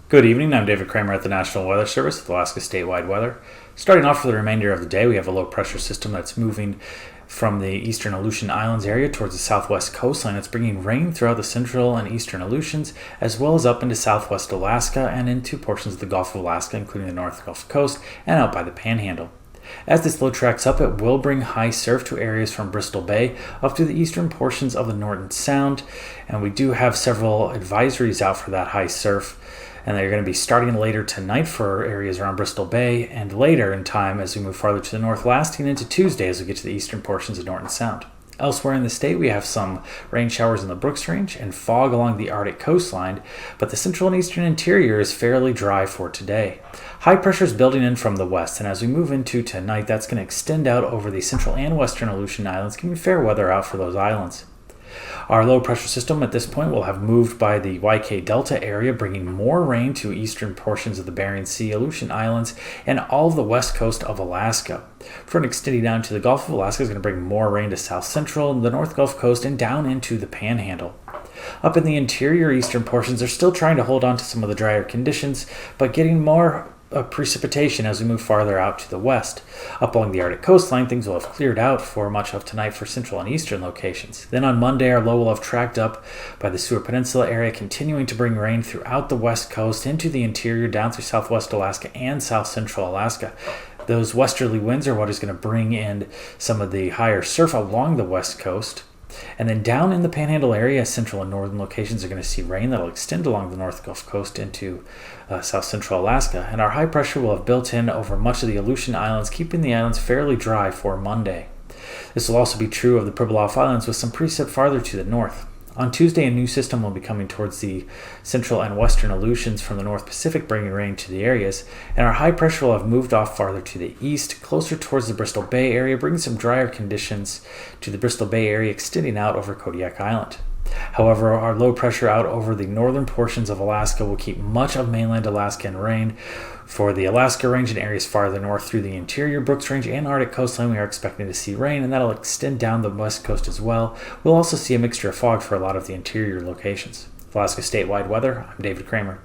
Good evening, I'm David Kramer at the National Weather Service with Alaska statewide weather. Starting off for the remainder of the day, we have a low pressure system that's moving from the eastern Aleutian Islands area towards the southwest coastline. It's bringing rain throughout the central and eastern Aleutians, as well as up into southwest Alaska and into portions of the Gulf of Alaska, including the North Gulf Coast and out by the Panhandle. As this low tracks up, it will bring high surf to areas from Bristol Bay up to the eastern portions of the Norton Sound, and we do have several advisories out for that high surf, and they're going to be starting later tonight for areas around Bristol Bay and later in time as we move farther to the north, lasting into Tuesday as we get to the eastern portions of Norton Sound. Elsewhere in the state, we have some rain showers in the Brooks Range and fog along the Arctic coastline, but the central and eastern interior is fairly dry for today. High pressure is building in from the west, and as we move into tonight, that's going to extend out over the central and western Aleutian Islands, giving fair weather out for those islands. Our low pressure system at this point will have moved by the YK Delta area, bringing more rain to eastern portions of the Bering Sea, Aleutian Islands, and all of the west coast of Alaska. For extending down to the Gulf of Alaska is going to bring more rain to south central, the North Gulf Coast, and down into the Panhandle. Up in the interior eastern portions, they're still trying to hold on to some of the drier conditions, but getting more precipitation as we move farther out to the west. Up along the Arctic coastline, things will have cleared out for much of tonight for central and eastern locations. Then on Monday, our low will have tracked up by the Seward Peninsula area, continuing to bring rain throughout the west coast into the interior, down through southwest Alaska and south central Alaska. Those westerly winds are what is going to bring in some of the higher surf along the west coast. And then down in the Panhandle area, central and northern locations are going to see rain that will extend along the North Gulf Coast into south central Alaska. And our high pressure will have built in over much of the Aleutian Islands, keeping the islands fairly dry for Monday. This will also be true of the Pribilof Islands with some precip farther to the north. On Tuesday, a new system will be coming towards the central and western Aleutians from the North Pacific, bringing rain to the areas, and our high pressure will have moved off farther to the east, closer towards the Bristol Bay area, bringing some drier conditions to the Bristol Bay area, extending out over Kodiak Island. However, our low pressure out over the northern portions of Alaska will keep much of mainland Alaska in rain. For the Alaska Range and areas farther north through the interior Brooks Range and Arctic coastline, we are expecting to see rain, and that'll extend down the west coast as well. We'll also see a mixture of fog for a lot of the interior locations. Alaska statewide weather, I'm David Kramer.